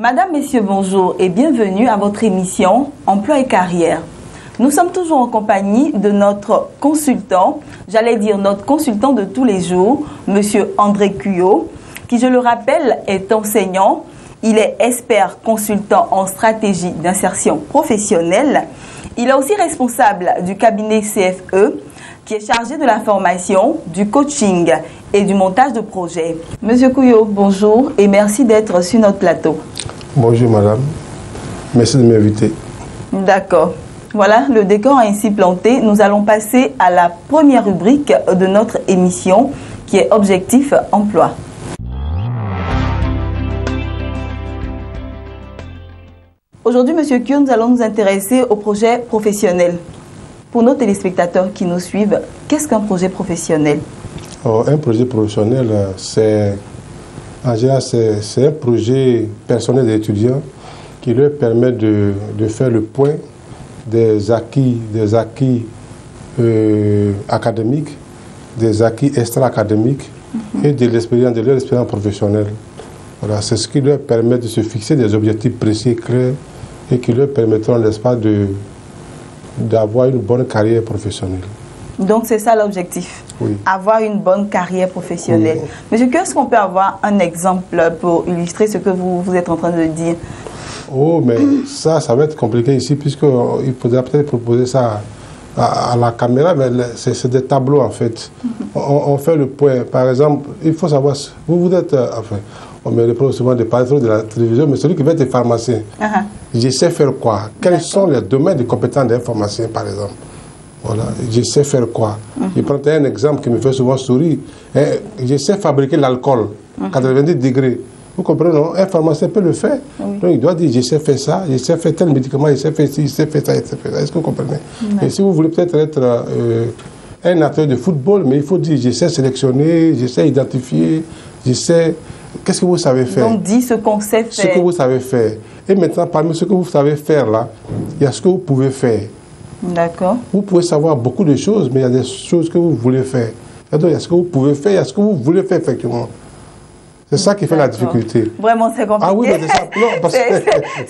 Madame, Messieurs, bonjour et bienvenue à votre émission Emploi et carrière. Nous sommes toujours en compagnie de notre consultant, j'allais dire notre consultant de tous les jours, Monsieur André Cuyot, qui, je le rappelle, est enseignant. Il est expert consultant en stratégie d'insertion professionnelle. Il est aussi responsable du cabinet CFE, qui est chargé de la formation, du coaching et du montage de projets. Monsieur Cuyot, bonjour et merci d'être sur notre plateau. Bonjour madame, merci de m'inviter. D'accord. Voilà, le décor est ainsi planté. Nous allons passer à la première rubrique de notre émission qui est Objectif Emploi. Aujourd'hui, Monsieur Cuyot, nous allons nous intéresser au projet professionnel. Pour nos téléspectateurs qui nous suivent, qu'est-ce qu'un projet professionnel? Un projet professionnel, c'est un projet personnel des étudiants qui leur permet de faire le point des acquis académiques, des acquis extra-académiques et de leur expérience professionnelle. Voilà, c'est ce qui leur permet de se fixer des objectifs précis et clairs et qui leur permettront, n'est-ce pas, d'avoir une bonne carrière professionnelle. Donc c'est ça l'objectif, oui. Avoir une bonne carrière professionnelle. Oui. Monsieur, est-ce qu'on peut avoir un exemple pour illustrer ce que vous êtes en train de dire? Oh, mais ça va être compliqué ici, puisqu'il faudrait peut-être proposer ça à la caméra, mais c'est des tableaux en fait. On fait le point. Par exemple, il faut savoir, vous êtes, enfin, on me reproche souvent de parler trop de la télévision, mais celui qui veut être pharmacien, je sais faire quoi? Quels sont les domaines de compétences d'un pharmacien, par exemple? Voilà, je sais faire quoi? Je prends un exemple qui me fait souvent sourire. Je sais fabriquer l'alcool, 90 degrés. Vous comprenez, non? Un pharmacien peut le faire. Oui. Donc il doit dire, je sais faire ça, je sais faire tel médicament, je sais faire ci, je sais faire ça, je sais faire ça. Est-ce que vous comprenez? Et si vous voulez peut-être être un acteur de football, mais il faut dire, je sais sélectionner, je sais identifier, je sais... Qu'est-ce que vous savez faire? Donc, dit ce qu'on sait faire. Ce que vous savez faire. Et maintenant, parmi ce que vous savez faire là, il y a ce que vous pouvez faire. D'accord. Vous pouvez savoir beaucoup de choses, mais il y a des choses que vous voulez faire. Donc, il y a ce que vous pouvez faire, il y a ce que vous voulez faire effectivement. C'est ça qui fait la difficulté. Vraiment, c'est compliqué. Ah oui, mais c'est ça. Non,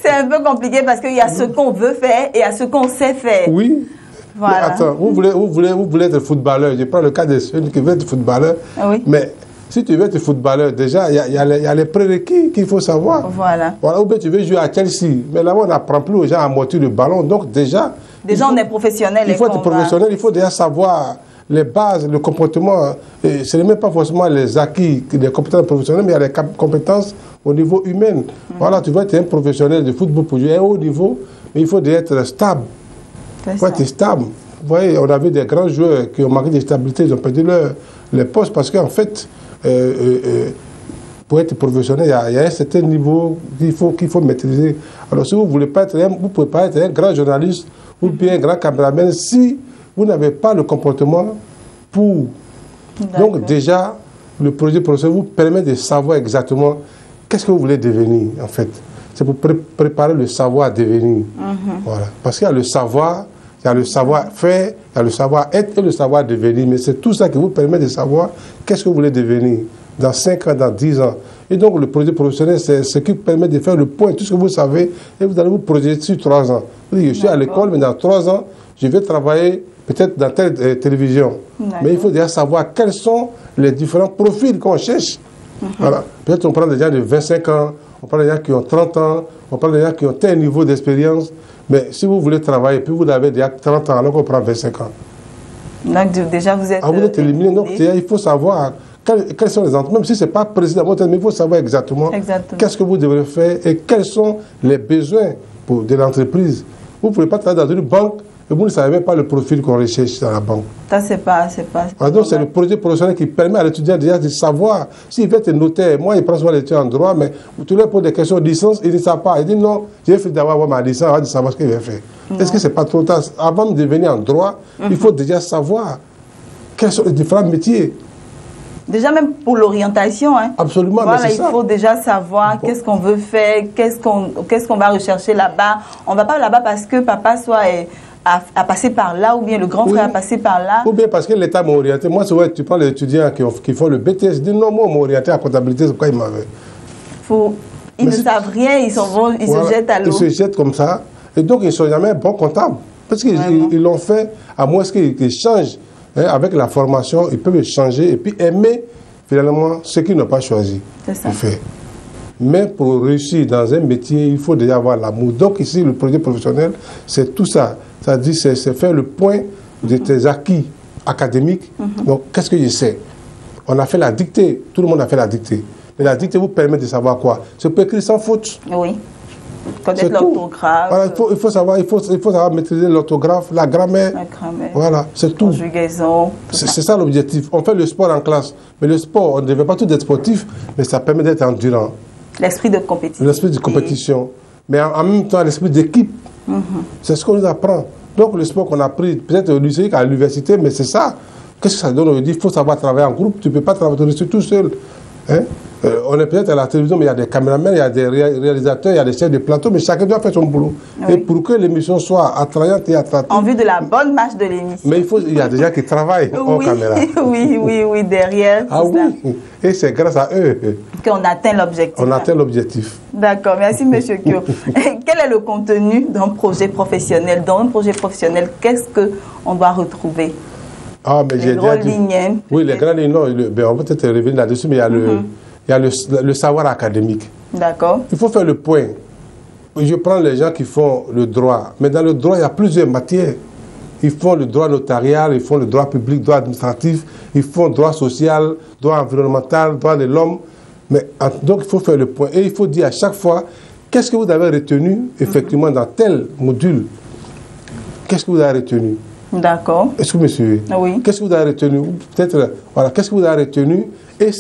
c'est un peu compliqué parce qu'il y a ce qu'on veut faire et il y a ce qu'on sait faire. Oui. Voilà. Mais attends, vous voulez être footballeur. Je prends le cas de ceux qui veulent être footballeur. Oui. Mais si tu veux être footballeur, déjà, il y a les prérequis qu'il faut savoir. Voilà. Ou bien tu veux jouer à Chelsea. Mais là-bas, on n'apprend plus aux gens à amortir le ballon. Donc déjà... on est professionnel. Il faut être professionnel, il faut déjà savoir les bases, le comportement. Ce n'est même pas forcément les acquis des compétences professionnelles, mais il y a les compétences au niveau humain. Voilà, tu vas être un professionnel de football pour jouer à un haut niveau, mais il faut déjà être stable. Il faut être stable. Vous voyez, on a vu des grands joueurs qui ont manqué de stabilité, ils ont perdu leur poste parce qu'en fait, pour être professionnel, il y a un certain niveau qu'il faut maîtriser. Alors, si vous ne pouvez pas être un grand journaliste ou bien un grand caméraman si vous n'avez pas le comportement pour... Donc, déjà, le projet professionnel vous permet de savoir exactement qu'est-ce que vous voulez devenir, en fait. C'est pour préparer le savoir à devenir. Voilà. Parce qu'il y a le savoir, il y a le savoir-faire, il y a le savoir-être et le savoir-devenir. Mais c'est tout ça qui vous permet de savoir qu'est-ce que vous voulez devenir dans 5 ans, dans 10 ans. Et donc, le projet professionnel, c'est ce qui permet de faire le point, tout ce que vous savez, et vous allez vous projeter sur 3 ans. Vous dites, je suis à l'école, mais dans 3 ans, je vais travailler peut-être dans telle télévision. Mais il faut déjà savoir quels sont les différents profils qu'on cherche. Voilà. Peut-être on prend des gens de 25 ans, on prend des gens qui ont 30 ans, on prend des gens qui ont tel niveau d'expérience. Mais si vous voulez travailler, puis vous avez déjà 30 ans, alors qu'on prend 25 ans. Donc déjà, vous êtes... vous êtes éliminé. Donc, il faut savoir... Quels sont les entreprises, même si ce n'est pas précis dans votre tête, mais il faut savoir exactement qu'est-ce que vous devrez faire et quels sont les besoins de l'entreprise. Vous ne pouvez pas travailler dans une banque et vous ne savez même pas le profil qu'on recherche dans la banque. Ça, c'est pas donc, c'est le projet professionnel qui permet à l'étudiant déjà de savoir s'il veut être notaire. Moi, il prend souvent l'étudiant en droit, mais tu leur poses des questions de licence, il ne sait pas. Il dit non, j'ai fait d'avoir ma licence avant de savoir ce qu'il va faire. Est-ce que ce n'est pas trop tard? Avant de devenir en droit, il faut déjà savoir quels sont les différents métiers. Déjà même pour l'orientation, hein. Absolument, voilà, mais c'est ça. Il faut déjà savoir qu'est-ce qu'on veut faire, qu'est-ce qu'on va rechercher là-bas. On ne va pas là-bas parce que papa a passé par là, ou bien le grand frère a passé par là. Ou bien parce que l'État m'a orienté. Moi, souvent, tu prends les étudiants qui font le BTS, ils disent non, moi, on m'a orienté à comptabilité, c'est pourquoi ils m'avaient. Ils ne savent rien, ils se jettent à l'eau. Ils se jettent comme ça. Et donc, ils ne sont jamais bons comptables. Parce qu'ils l'ont fait, à moins qu'ils changent. Hein, avec la formation, ils peuvent changer et puis aimer finalement ce qu'ils n'ont pas choisi de faire. Mais pour réussir dans un métier, il faut déjà avoir l'amour. Donc ici, le projet professionnel, c'est tout ça. C'est-à-dire, c'est faire le point de tes acquis académiques. Donc, qu'est-ce que je sais? On a fait la dictée. Tout le monde a fait la dictée. Mais la dictée vous permet de savoir quoi? C'est pour écrire sans faute. Oui. Connaître l'orthographe. Voilà, il faut savoir maîtriser l'orthographe, la grammaire. Voilà, c'est tout. Conjugaison. C'est ça l'objectif. On fait le sport en classe. Mais le sport, on ne devait pas tout être sportif, mais ça permet d'être endurant. L'esprit de compétition. L'esprit de compétition. Mais en même temps, l'esprit d'équipe. C'est ce qu'on nous apprend. Donc le sport qu'on a pris, peut-être au lycée, à l'université, mais c'est ça. Qu'est-ce que ça donne aujourd'hui? Il faut savoir travailler en groupe. Tu ne peux pas travailler tout seul. Hein? On est peut-être à la télévision, mais il y a des caméramans, il y a des réalisateurs, il y a des chefs de plateau, mais chacun doit faire son boulot. Oui. Et pour que l'émission soit attrayante et attractive. En vue de la bonne marche de l'émission. Mais il y a des gens qui travaillent en caméra. Oui, derrière. Ah oui, et c'est grâce à eux qu'on atteint l'objectif. On atteint l'objectif. D'accord, merci M. Kyo. Quel est le contenu d'un projet professionnel? Dans un projet professionnel, qu'est-ce qu'on doit retrouver? Ah, mais les grandes lignes. Oui, les grandes lignes, non, on peut peut-être revenir là-dessus, mais il y a le savoir académique. D'accord. Il faut faire le point. Je prends les gens qui font le droit, mais dans le droit, il y a plusieurs matières. Ils font le droit notarial, ils font le droit public, droit administratif, ils font droit social, droit environnemental, droit de l'homme. Donc, il faut faire le point. Et il faut dire à chaque fois, qu'est-ce que vous avez retenu, effectivement, dans tel module? Qu'est-ce que vous avez retenu? D'accord. Est-ce que vous me suivez? Oui. Qu'est-ce que vous avez retenu? Peut-être, voilà, qu'est-ce que vous avez retenu? Et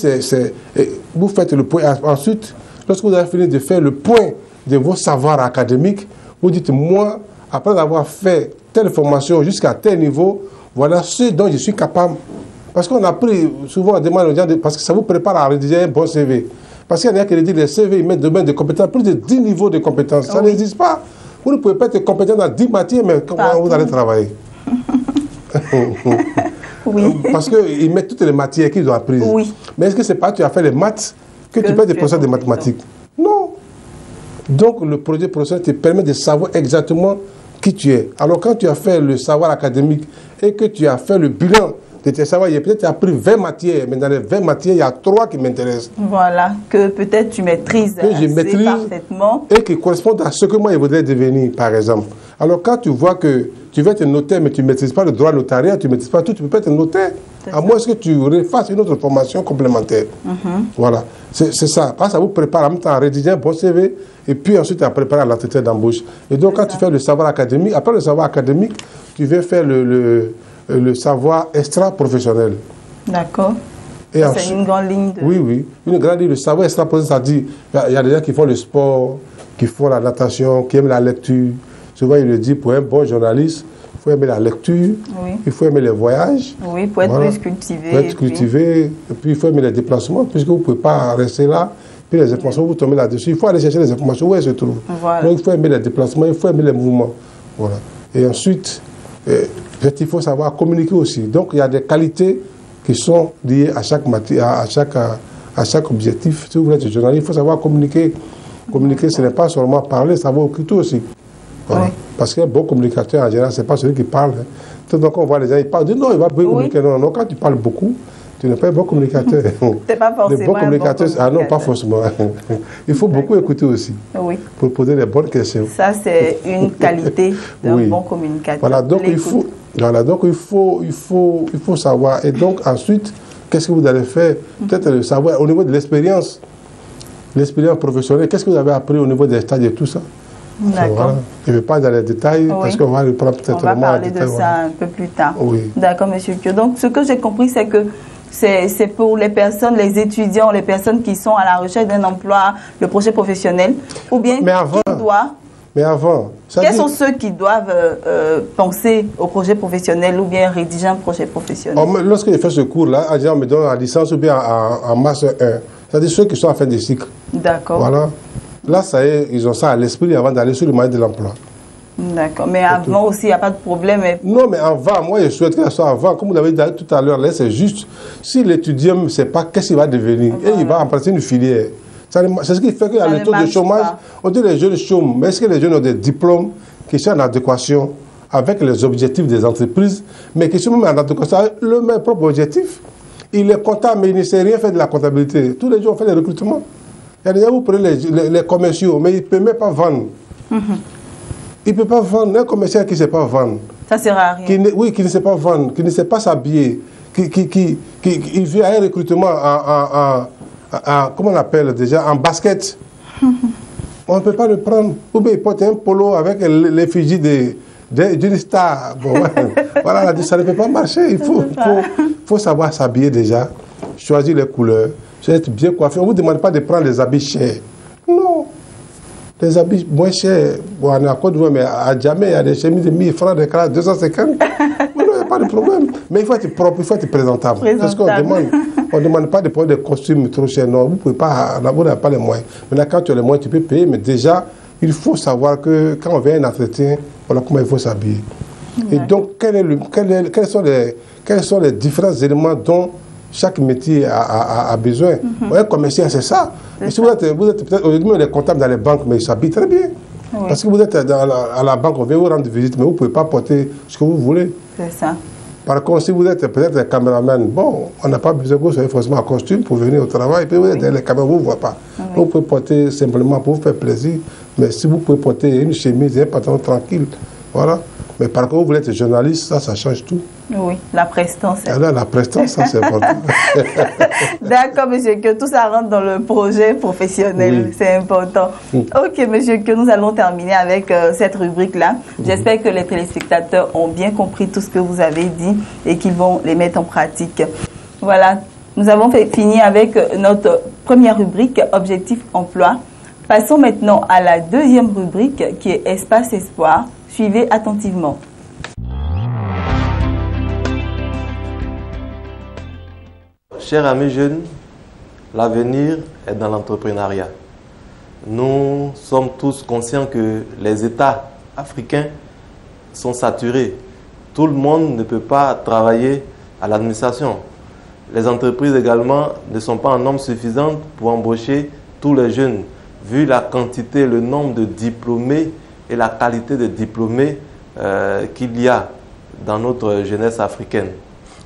vous faites le point. Ensuite, lorsque vous avez fini de faire le point de vos savoirs académiques, vous dites, moi, après avoir fait telle formation jusqu'à tel niveau, voilà ce dont je suis capable. Parce qu'on a pris, souvent on demande aux gens, parce que ça vous prépare à rédiger un bon CV. Parce qu'il y en a qui rédigent les CV, ils mettent domaine de compétences, plus de 10 niveaux de compétences. Ça n'existe pas. Vous ne pouvez pas être compétent dans 10 matières, mais comment vous allez travailler? Oui. Parce qu'ils mettent toutes les matières qu'ils ont apprises. Oui. Mais est-ce que c'est pas tu as fait les maths que tu peux être des professeurs de mathématiques? Non. Donc le projet professionnel te permet de savoir exactement qui tu es. Alors quand tu as fait le savoir académique et que tu as fait le bilan de tes savoirs, peut-être tu as appris 20 matières, mais dans les 20 matières, il y a 3 qui m'intéressent. Voilà, que peut-être tu maîtrises parfaitement. Et qui correspondent à ce que moi je voudrais devenir, par exemple. Alors quand tu vois que tu veux être notaire, mais tu ne maîtrises pas le droit notarial, tu ne maîtrises pas tout, tu ne peux pas être notaire. À moins que tu refasses une autre formation complémentaire. Voilà, c'est ça. Parce que ça vous prépare en même temps à rédiger un bon CV et puis ensuite à préparer à l'entretien d'embauche. Et donc quand tu fais le savoir académique, après le savoir académique, tu viens faire le savoir extra-professionnel. D'accord. C'est une grande ligne de... Oui, une grande ligne de savoir extra-professionnel, c'est-à-dire il y a des gens qui font le sport, qui font la natation, qui aiment la lecture. Souvent, il le dit, pour un bon journaliste, il faut aimer la lecture, il faut aimer les voyages. Oui, pour être plus cultivé. Pour être cultivé, et puis il faut aimer les déplacements, puisque vous ne pouvez pas rester là, puis les informations, vous tombez là-dessus. Il faut aller chercher les informations où elles se trouvent. Voilà. Donc, il faut aimer les déplacements, il faut aimer les mouvements. Voilà. Et ensuite, il faut savoir communiquer aussi. Donc, il y a des qualités qui sont liées à chaque matière, à chaque objectif. Si vous voulez être journaliste, il faut savoir communiquer. Communiquer, ce n'est pas seulement parler, savoir écouter aussi. Voilà. Oui. Parce qu'un bon communicateur, en général, ce n'est pas celui qui parle. Donc, on voit les gens, ils parlent, non, il va bien communiquer. Non, non, quand tu parles beaucoup, tu n'es pas un bon communicateur. C'est pas forcément un bon communicateur. Ah non, pas forcément. Il faut beaucoup écouter aussi. Oui. Pour poser les bonnes questions. Ça, c'est une qualité d'un bon communicateur. Voilà, donc il faut savoir. Et donc, ensuite, qu'est-ce que vous allez faire? Peut-être le savoir au niveau de l'expérience professionnelle. Qu'est-ce que vous avez appris au niveau des stages et tout ça? D'accord. Voilà. Je ne vais pas dans les détails parce qu'on va le prendre peut-être. On va parler de ça un peu plus tard. Oui. D'accord, monsieur Kyo. Donc, ce que j'ai compris, c'est que c'est pour les personnes, les étudiants, les personnes qui sont à la recherche d'un emploi, le projet professionnel, ou bien quels sont ceux qui doivent penser au projet professionnel ou bien rédiger un projet professionnel? Lorsque je fais ce cours-là, on me donne en licence ou bien en master 1. C'est-à-dire ceux qui sont à fin de cycle. D'accord. Voilà. Là, ça y est, ils ont ça à l'esprit avant d'aller sur le marché de l'emploi. D'accord. Mais avant aussi, il n'y a pas de problème. Non, mais avant, moi, je souhaite que ça soit avant. Comme vous l'avez dit tout à l'heure, là, c'est juste. Si l'étudiant ne sait pas qu'est-ce qu'il va devenir, et il va emprunter une filière. C'est ce qui fait qu'il y a le taux de chômage. Pas. On dit que les jeunes chôment, mais est-ce que les jeunes ont des diplômes qui sont en adéquation avec les objectifs des entreprises, mais qui sont même en adéquation avec le même propre objectif? Il est comptable, mais il ne sait rien faire de la comptabilité. Tous les jours, on fait des recrutements. Il y a des gens, vous prenez les commerciaux, mais il ne peut même pas vendre. Il ne peut pas vendre. Un commercial qui ne sait pas vendre. Ça sert à rien. Qui ne sait pas vendre, qui ne sait pas s'habiller, il vient à un recrutement comment on appelle déjà, en basket. On ne peut pas le prendre. Ou bien il porte un polo avec l'effigie d'une star. Bon, voilà, ça ne peut pas marcher. Il faut savoir s'habiller déjà, choisir les couleurs, être bien coiffé. On ne vous demande pas de prendre des habits chers. Non. Les habits moins chers, bon, on est à Côte d'Ivoire, mais à Djamé, il y a des chemises de 1000 francs, des classes 250. Il n'y a pas de problème. Mais il faut être propre, il faut être présentable. C'est ce qu'on demande. On ne demande pas de prendre des costumes trop chers. Non, vous n'avez pas les moyens. Maintenant, quand tu as les moyens, tu peux payer. Mais déjà, il faut savoir que quand on vient à un entretien, voilà comment il faut s'habiller. Ouais. Et donc, quels sont les différents éléments dont chaque métier a besoin? Un commercial, c'est ça. Mais si vous êtes peut-être, aujourd'hui, les comptables dans les banques, mais ils s'habillent très bien. Oui. Parce que vous êtes à la banque, on vient vous rendre visite, mais vous ne pouvez pas porter ce que vous voulez. C'est ça. Par contre, si vous êtes peut-être un caméraman, bon, on n'a pas besoin que vous soyez forcément en costume pour venir au travail. Puis vous êtes les caméras, vous ne voyez pas. Oui. Vous pouvez porter simplement pour vous faire plaisir. Mais si vous pouvez porter une chemise et un pantalon tranquille, voilà. Mais par contre, vous voulez être journaliste, ça change tout. Oui, la prestance. Alors, la prestance, ça c'est important. D'accord, monsieur, que tout ça rentre dans le projet professionnel, oui. C'est important. Ok, monsieur, que nous allons terminer avec cette rubrique-là. J'espère que les téléspectateurs ont bien compris tout ce que vous avez dit et qu'ils vont les mettre en pratique. Voilà, nous avons fini avec notre première rubrique, Objectif Emploi. Passons maintenant à la deuxième rubrique qui est Espace Espoir. Suivez attentivement. Chers amis jeunes, l'avenir est dans l'entrepreneuriat. Nous sommes tous conscients que les États africains sont saturés. Tout le monde ne peut pas travailler à l'administration. Les entreprises également ne sont pas en nombre suffisant pour embaucher tous les jeunes, vu la quantité, le nombre de diplômés et la qualité de diplômés qu'il y a dans notre jeunesse africaine.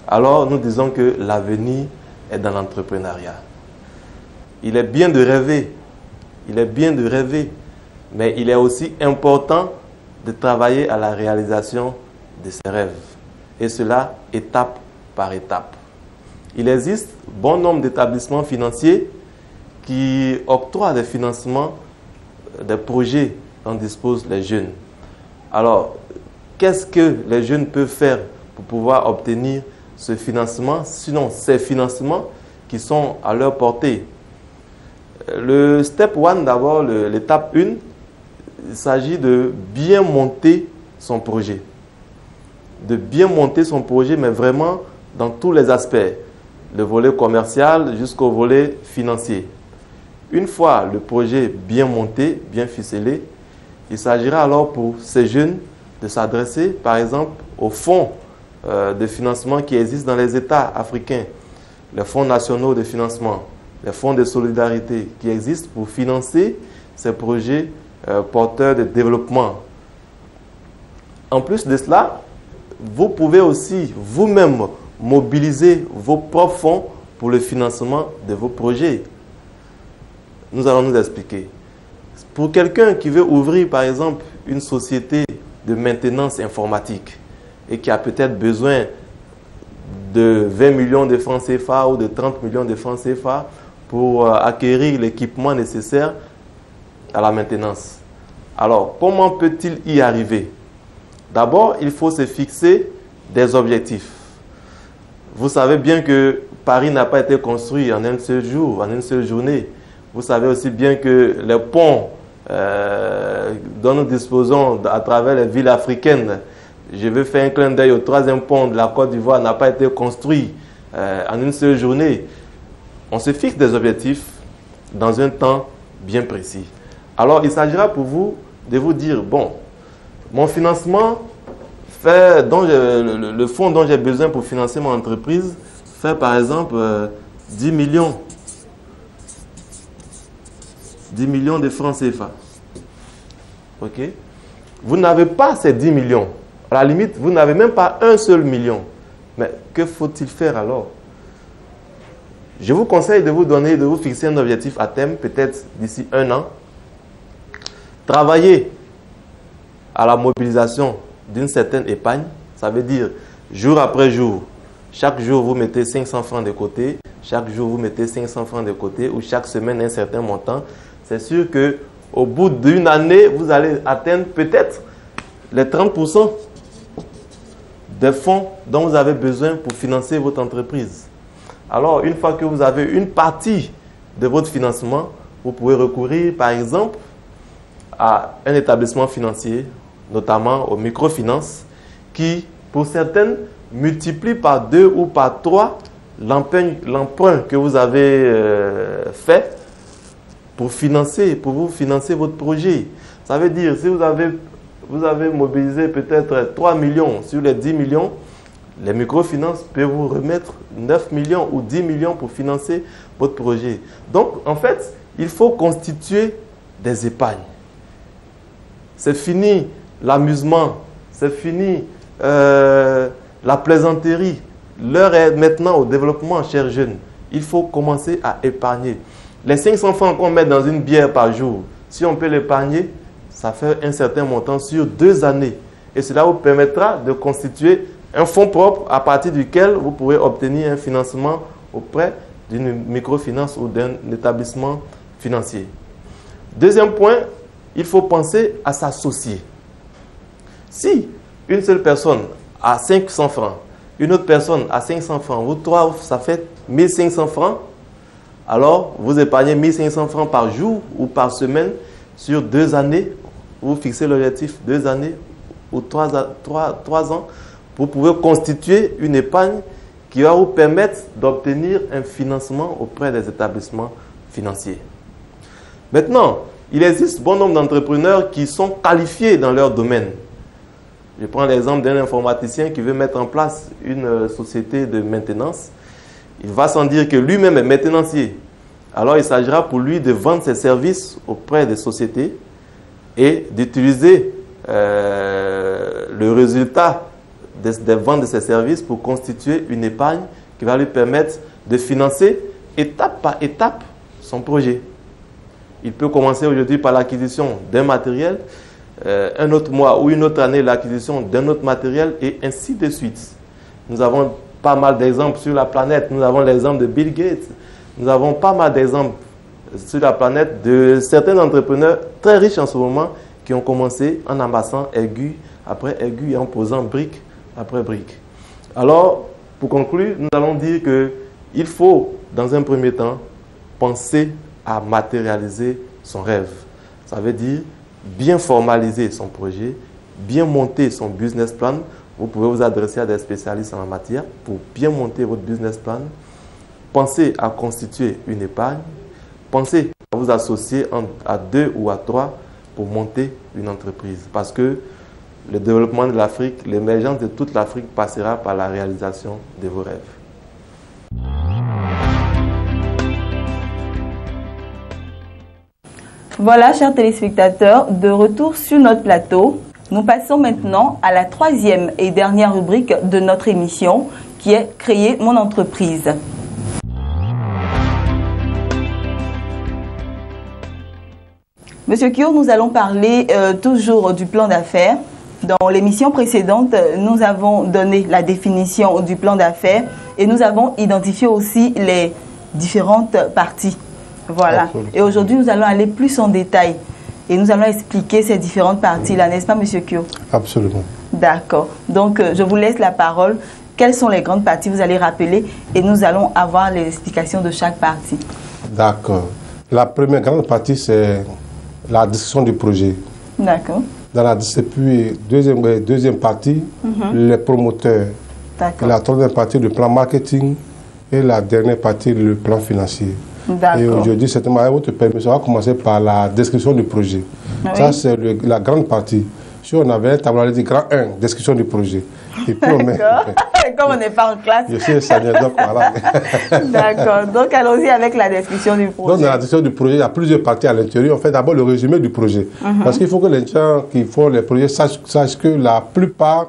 Alors nous disons que l'avenir est dans l'entrepreneuriat. Il est bien de rêver, mais il est aussi important de travailler à la réalisation de ses rêves. Et cela étape par étape. Il existe bon nombre d'établissements financiers qui octroient des financements des projets dont disposent les jeunes. Alors, qu'est-ce que les jeunes peuvent faire pour pouvoir obtenir ce financement, sinon ces financements qui sont à leur portée? Le step 1, d'abord, l'étape 1, il s'agit de bien monter son projet. De bien monter son projet, mais vraiment dans tous les aspects. Le volet commercial jusqu'au volet financier. Une fois le projet bien monté, bien ficelé, il s'agira alors pour ces jeunes de s'adresser, par exemple, aux fonds de financement qui existent dans les États africains, les fonds nationaux de financement, les fonds de solidarité qui existent pour financer ces projets porteurs de développement. En plus de cela, vous pouvez aussi vous-même mobiliser vos propres fonds pour le financement de vos projets. Nous allons nous expliquer. Pour quelqu'un qui veut ouvrir, par exemple, une société de maintenance informatique et qui a peut-être besoin de 20 millions de francs CFA ou de 30 millions de francs CFA pour acquérir l'équipement nécessaire à la maintenance. Alors, comment peut-il y arriver? D'abord, il faut se fixer des objectifs. Vous savez bien que Paris n'a pas été construit en un seul jour, en une seule journée. Vous savez aussi bien que les ponts dont nous disposons à travers les villes africaines, je veux faire un clin d'œil au troisième pont de la Côte d'Ivoire, n'a pas été construit en une seule journée. On se fixe des objectifs dans un temps bien précis. Alors, il s'agira pour vous de vous dire, bon, mon financement, le fonds dont j'ai besoin pour financer mon entreprise, fait par exemple 10 millions. 10 millions de francs CFA. Ok? Vous n'avez pas ces 10 millions. À la limite, vous n'avez même pas un seul million. Mais que faut-il faire alors? Je vous conseille de vous fixer un objectif à terme, peut-être d'ici 1 an. Travailler à la mobilisation d'une certaine épargne. Ça veut dire, jour après jour, chaque jour vous mettez 500 francs de côté, chaque jour vous mettez 500 francs de côté, ou chaque semaine un certain montant. C'est sûr qu'au bout d'une année, vous allez atteindre peut-être les 30% des fonds dont vous avez besoin pour financer votre entreprise. Alors, une fois que vous avez une partie de votre financement, vous pouvez recourir, par exemple, à un établissement financier, notamment aux microfinances, qui, pour certaines, multiplient par 2 ou par 3 l'emprunt que vous avez fait pour vous financer votre projet. Ça veut dire, si vous avez mobilisé peut-être 3 millions sur les 10 millions, les microfinances peuvent vous remettre 9 millions ou 10 millions pour financer votre projet. Donc, en fait, il faut constituer des épargnes. C'est fini l'amusement, c'est fini la plaisanterie. L'heure est maintenant au développement, chers jeunes. Il faut commencer à épargner. Les 500 francs qu'on met dans une bière par jour, si on peut l'épargner, ça fait un certain montant sur 2 années. Et cela vous permettra de constituer un fonds propre à partir duquel vous pourrez obtenir un financement auprès d'une microfinance ou d'un établissement financier. Deuxième point, il faut penser à s'associer. Si une seule personne a 500 francs, une autre personne a 500 francs, vous trois, ça fait 1500 francs, alors vous épargnez 1500 francs par jour ou par semaine sur 2 années. Vous fixez l'objectif 2 années ou 3 ans. Vous pouvez constituer une épargne qui va vous permettre d'obtenir un financement auprès des établissements financiers. Maintenant, il existe bon nombre d'entrepreneurs qui sont qualifiés dans leur domaine. Je prends l'exemple d'un informaticien qui veut mettre en place une société de maintenance. Il va sans dire que lui-même est maintenancier. Alors, il s'agira pour lui de vendre ses services auprès des sociétés et d'utiliser le résultat des ventes de ses services pour constituer une épargne qui va lui permettre de financer étape par étape son projet. Il peut commencer aujourd'hui par l'acquisition d'un matériel, un autre mois ou une autre année l'acquisition d'un autre matériel et ainsi de suite. Nous avons pas mal d'exemples sur la planète. Nous avons l'exemple de Bill Gates. Nous avons pas mal d'exemples sur la planète de certains entrepreneurs très riches en ce moment qui ont commencé en amassant aiguille après aiguille et en posant brique après brique. Alors, pour conclure, nous allons dire qu'il faut, dans un premier temps, penser à matérialiser son rêve. Ça veut dire bien formaliser son projet, bien monter son business plan. Vous pouvez vous adresser à des spécialistes en la matière pour bien monter votre business plan. Pensez à constituer une épargne. Pensez à vous associer à 2 ou à 3 pour monter une entreprise. Parce que le développement de l'Afrique, l'émergence de toute l'Afrique passera par la réalisation de vos rêves. Voilà, chers téléspectateurs, de retour sur notre plateau. Nous passons maintenant à la 3e et dernière rubrique de notre émission qui est « Créer mon entreprise ». Monsieur Kyo, nous allons parler toujours du plan d'affaires. Dans l'émission précédente, nous avons donné la définition du plan d'affaires et nous avons identifié aussi les différentes parties. Voilà. Absolument. Et aujourd'hui, nous allons aller plus en détail et nous allons expliquer ces différentes parties-là, n'est-ce pas, Monsieur Kyo? Absolument. D'accord. Donc, je vous laisse la parole. Quelles sont les grandes parties? Vous allez rappeler et nous allons avoir les explications de chaque partie. D'accord. La première grande partie, c'est la description du projet. D'accord. Dans la deuxième partie, les promoteurs. La troisième partie, le plan marketing. Et la dernière partie, le plan financier. Et aujourd'hui, certainement, avec votre permission, on va commencer par la description du projet. Oui. Ça, c'est la grande partie. Si on avait un tableau, on allait dire grand 1, description du projet. Et puis on met... Comme on n'est pas en classe. Je suis enseignant, donc voilà. D'accord. Donc allons-y avec la description du projet. Donc dans la description du projet, il y a plusieurs parties à l'intérieur. On fait d'abord le résumé du projet. Parce qu'il faut que les gens qui font les projets sachent que la plupart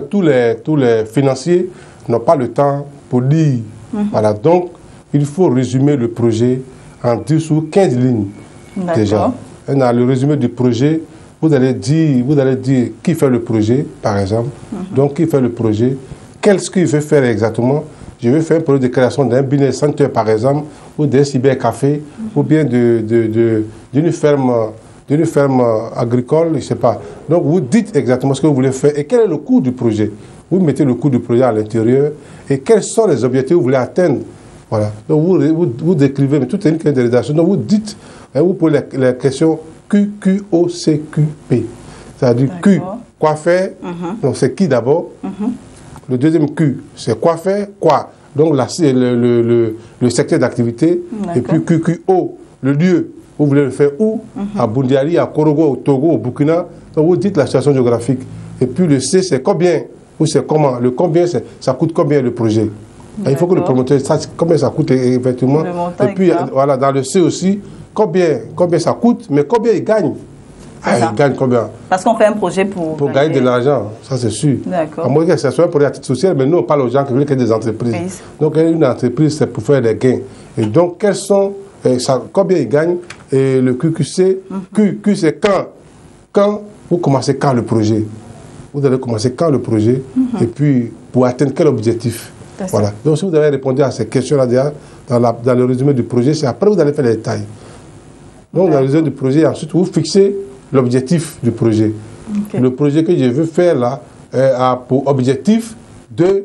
tous les financiers n'ont pas le temps pour lire. Voilà. Donc il faut résumer le projet en 10 ou 15 lignes déjà. Et dans le résumé du projet, vous allez dire qui fait le projet, par exemple. Donc, qui fait le projet, qu'est-ce qu'il veut faire exactement. Je veux faire un projet de création d'un business center, par exemple, ou d'un cybercafé, ou bien d'une ferme agricole, je ne sais pas. Donc, vous dites exactement ce que vous voulez faire et quel est le coût du projet. Vous mettez le coût du projet à l'intérieur et quels sont les objectifs que vous voulez atteindre. Voilà. Donc, vous décrivez, mais tout est une question de rédaction. Donc, vous dites, vous posez les questions Q, Q, O, C, Q, P. C'est-à-dire Q, quoi faire. Donc, c'est qui d'abord. Le deuxième Q, c'est quoi faire, quoi. Donc, là, c'est le secteur d'activité. Et puis Q, Q, O, le lieu. Vous voulez le faire où? À Bundiali, à Korogo, au Togo, au Burkina. Donc, vous dites la situation géographique. Et puis, le C, c'est combien ou c'est comment. Le combien, ça coûte combien le projet. Il faut que le promoteur sache combien ça coûte effectivement. Et puis, voilà, dans le C aussi, combien ça coûte, mais combien il gagne. Il gagne combien? Parce qu'on fait un projet pour gagner de l'argent, ça c'est sûr. D'accord. À moins que ce soit un projet à titre social, mais nous on parle aux gens qui veulent créer des entreprises. Oui. Donc une entreprise, c'est pour faire des gains. Et donc, quels sont, combien il gagne? Et le QQC, Q c'est quand vous commencez quand le projet. Vous allez commencer quand le projet, et puis pour atteindre quel objectif. Voilà. Donc si vous avez répondu à ces questions-là déjà, dans le résumé du projet, c'est après vous allez faire les détails. Donc dans le résumé du projet, ensuite vous fixez l'objectif du projet. Le projet que je veux faire là a pour objectif de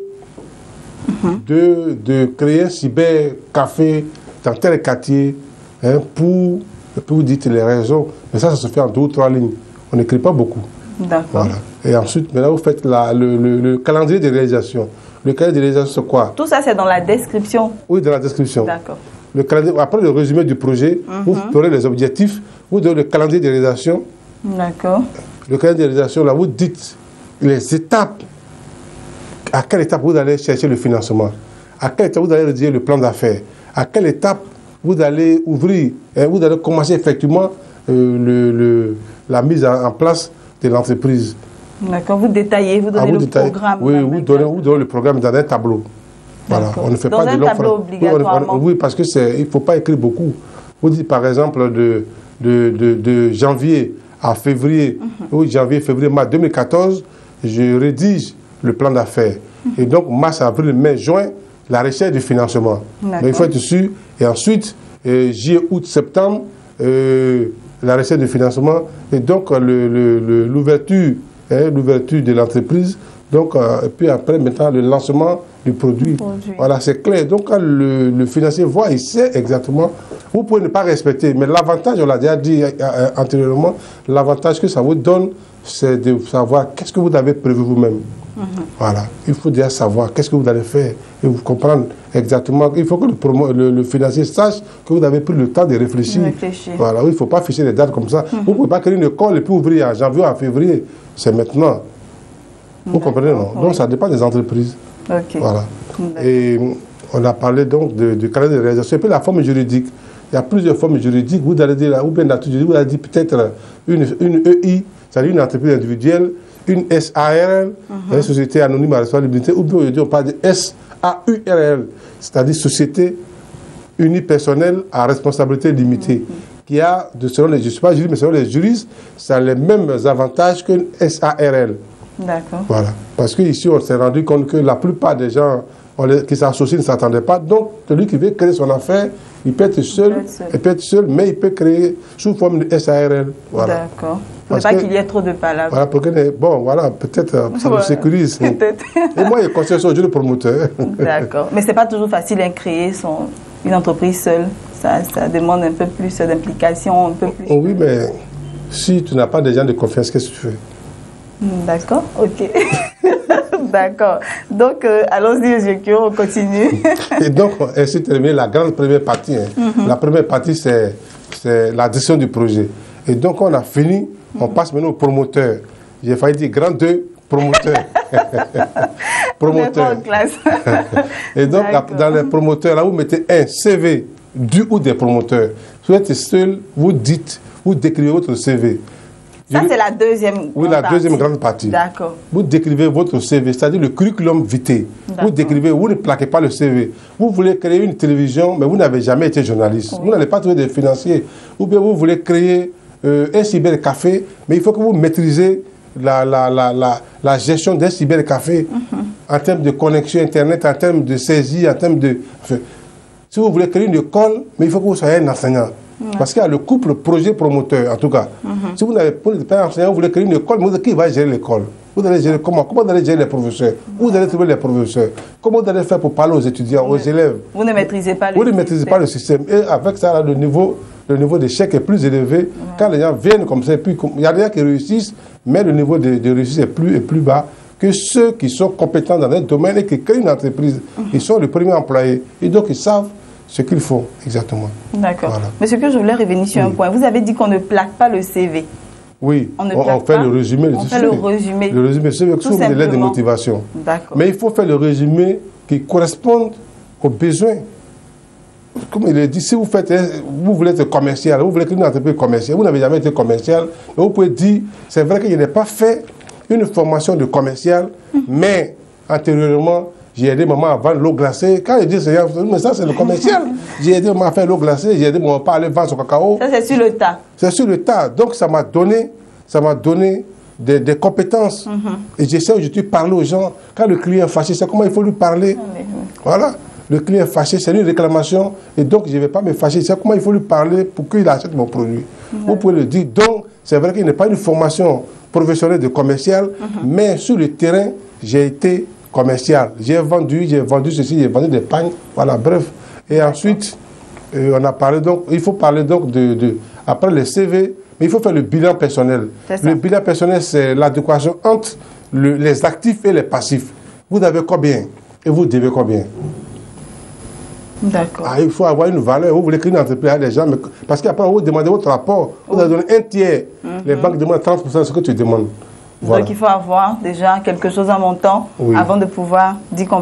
créer un cybercafé dans tel quartier pour... Et puis vous dites les raisons, mais ça se fait en 2 ou 3 lignes. On n'écrit pas beaucoup. D'accord. Voilà. Et ensuite, maintenant, vous faites le calendrier de réalisation. Le calendrier de réalisation, c'est quoi? Tout ça, c'est dans la description. Oui, dans la description. D'accord. Après le résumé du projet, vous donnez les objectifs, vous donnez le calendrier de réalisation. D'accord. Le calendrier de réalisation, là, vous dites les étapes. À quelle étape vous allez chercher le financement? À quelle étape vous allez rédiger le plan d'affaires? À quelle étape vous allez ouvrir, vous allez commencer effectivement la mise en place de l'entreprise. D'accord, vous détaillez, vous donnez le programme. Oui, vous donnez le programme dans un tableau. Voilà, on ne fait dans pas un de tableau obligatoirement. Oui, parce qu'il ne faut pas écrire beaucoup. Vous dites par exemple de janvier à février, ou janvier, février, mars 2014, je rédige le plan d'affaires. Et donc, mars, avril, mai, juin, la recherche du financement. Donc, il faut être sûr. Et ensuite, juillet, août, septembre, la recherche du financement. Et donc, l'ouverture de l'entreprise. Donc, et puis après, maintenant, le lancement du produit. Voilà, c'est clair. Donc, quand le financier voit, il sait exactement. Vous pouvez ne pas respecter, mais l'avantage, on l'a déjà dit antérieurement, l'avantage que ça vous donne, c'est de savoir qu'est-ce que vous avez prévu vous-même. Voilà, il faut déjà savoir qu'est-ce que vous allez faire et vous comprendre exactement. Il faut que le financier sache que vous avez pris le temps de réfléchir. Voilà, il ne faut pas ficher les dates comme ça. Vous ne pouvez pas créer une école et puis ouvrir en janvier ou en février. C'est maintenant. Vous comprenez, non? Donc, ça dépend des entreprises. Voilà. Et on a parlé donc du calendrier de réalisation. Et puis la forme juridique. Il y a plusieurs formes juridiques. Vous allez dire, ou bien vous allez dire peut-être une EI, c'est-à-dire une entreprise individuelle, une SARL, une société anonyme à responsabilité, ou bien aujourd'hui on parle de SAURL, c'est-à-dire société unipersonnelle à responsabilité limitée, qui a, selon les, je ne suis pas juriste, mais selon les juristes, ça a les mêmes avantages qu'une SARL. D'accord. Voilà. Parce qu'ici, on s'est rendu compte que la plupart des gens qui s'associent ne s'attendaient pas. Donc, celui qui veut créer son affaire, il peut être seul, mais il peut créer sous forme de SARL. Voilà. D'accord. Il ne faut pas qu'il y ait trop de palabres. Voilà, voilà, peut-être ça nous sécurise. Et moi, je conseille ça le promoteur. D'accord. Mais ce n'est pas toujours facile de créer une entreprise seule. Ça demande un peu plus d'implication, un peu plus. Oui, mais si tu n'as pas des gens de confiance, qu'est-ce que tu fais? D'accord, ok. D'accord. Donc, allons-y, Ezekiel, on continue. Et donc, ainsi terminé la grande première partie. La première partie, c'est la gestion du projet. Et donc, on a fini On passe maintenant au promoteur. J'ai failli dire grand 2 promoteur. Promoteur. Et donc, dans les promoteurs, là, vous mettez un CV du ou des promoteurs. Si vous êtes seul, vous dites, vous décrivez votre CV. Ça, c'est la deuxième Oui, la deuxième grande partie. D'accord. Vous décrivez votre CV, c'est-à-dire le curriculum vitae. Vous décrivez, vous ne plaquez pas le CV. Vous voulez créer une télévision, mais vous n'avez jamais été journaliste. Oui. Vous n'allez pas trouver des financiers. Ou bien vous voulez créer un cybercafé, mais il faut que vous maîtrisez la gestion d'un cybercafé en termes de connexion Internet, en termes de saisie, en termes de... Enfin, si vous voulez créer une école, mais il faut que vous soyez un enseignant. Parce qu'il y a le couple projet-promoteur, en tout cas. Si vous n'avez pas un enseignant, vous voulez créer une école, mais qui va gérer l'école? Vous allez gérer comment? Comment vous allez gérer les professeurs? Où vous allez trouver les professeurs? Comment vous allez faire pour parler aux étudiants, aux élèves? Vous ne maîtrisez pas le système. Vous ne maîtrisez pas le système. Et avec ça, là, le niveau d'échec est plus élevé. Quand les gens viennent comme ça, puis il y a des gens qui réussissent, mais le niveau de réussite est plus bas que ceux qui sont compétents dans un domaine et qui créent une entreprise. Ils sont les premiers employés. Et donc, ils savent ce qu'il faut exactement. D'accord. Voilà. Monsieur Kyo, je voulais revenir sur un point. Vous avez dit qu'on ne plaque pas le CV. Oui, on fait le résumé. On fait le résumé. Le résumé, c'est sous des lettres de motivation. D'accord. Mais il faut faire le résumé qui corresponde aux besoins. Comme il est dit, si vous voulez être commercial, vous voulez créer une entreprise commerciale, vous n'avez jamais été commercial, vous pouvez dire, c'est vrai que je n'ai pas fait une formation de commercial, mais antérieurement, j'ai aidé maman à vendre l'eau glacée. Quand je dis mais ça c'est le commercial. J'ai aidé maman à faire l'eau glacée, j'ai aidé mon papa à aller vendre son cacao. Ça c'est sur le tas. C'est sur le tas. Donc ça m'a donné des compétences. Et j'essaie aujourd'hui de parler aux gens. Quand le client est fâché, c'est comment il faut lui parler. Voilà. Le client est fâché, c'est une réclamation. Et donc je ne vais pas me fâcher. C'est comment il faut lui parler pour qu'il achète mon produit. Vous pouvez le dire. Donc c'est vrai qu'il n'y a pas une formation professionnelle de commercial, mais sur le terrain, j'ai été commercial. J'ai vendu ceci, j'ai vendu des pagnes, voilà, bref. Et ensuite, on a parlé donc, il faut parler donc après le CV, mais il faut faire le bilan personnel. Le bilan personnel, c'est l'adéquation entre les actifs et les passifs. Vous avez combien et vous devez combien? D'accord. Il faut avoir une valeur. Vous voulez créer une entreprise à des gens, mais, parce qu'après, vous demandez votre rapport, vous allez donner un tiers. Les banques demandent 30% de ce que tu demandes. Voilà. Donc il faut avoir déjà quelque chose en montant avant de pouvoir dire qu'on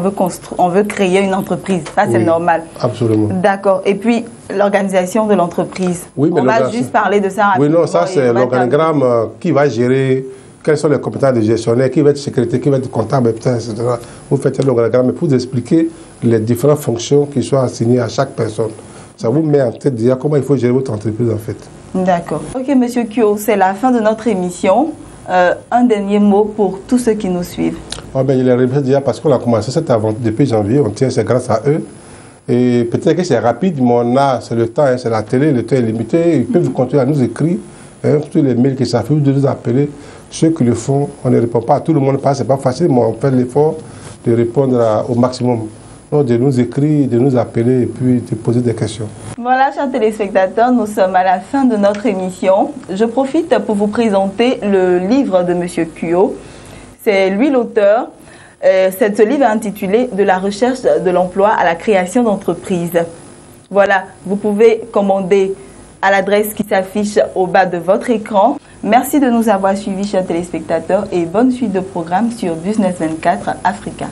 veut créer une entreprise. Ça c'est normal. Absolument. D'accord. Et puis l'organisation de l'entreprise. Oui, mais on va juste parler de ça rapidement. Oui, non, ça c'est l'organigramme qui va gérer, quelles sont les compétences de gestionnaire, qui va être secrétaire, qui va être comptable, etc. Vous faites l'organigramme pour vous expliquer les différentes fonctions qui sont assignées à chaque personne. Ça vous met en tête déjà comment il faut gérer votre entreprise en fait. D'accord. Ok, Monsieur Kyo, c'est la fin de notre émission. Un dernier mot pour tous ceux qui nous suivent. Je les remercie déjà parce qu'on a commencé cette aventure depuis janvier. On tient, c'est grâce à eux. Et peut-être que c'est rapide, mais on a, c'est le temps, c'est la télé, le temps est limité. Ils peuvent continuer à nous écrire. Tous les mails qui s'affichent, de nous appeler. Ceux qui le font, on ne répond pas à tout le monde. C'est pas facile, mais on fait l'effort de répondre au maximum. Donc, de nous écrire, de nous appeler et puis de poser des questions. Voilà, chers téléspectateurs, nous sommes à la fin de notre émission. Je profite pour vous présenter le livre de M. Kyo. C'est lui l'auteur. Ce livre est intitulé « De la recherche de l'emploi à la création d'entreprises ». Voilà, vous pouvez commander à l'adresse qui s'affiche au bas de votre écran. Merci de nous avoir suivis, chers téléspectateurs, et bonne suite de programme sur Business 24 Africa.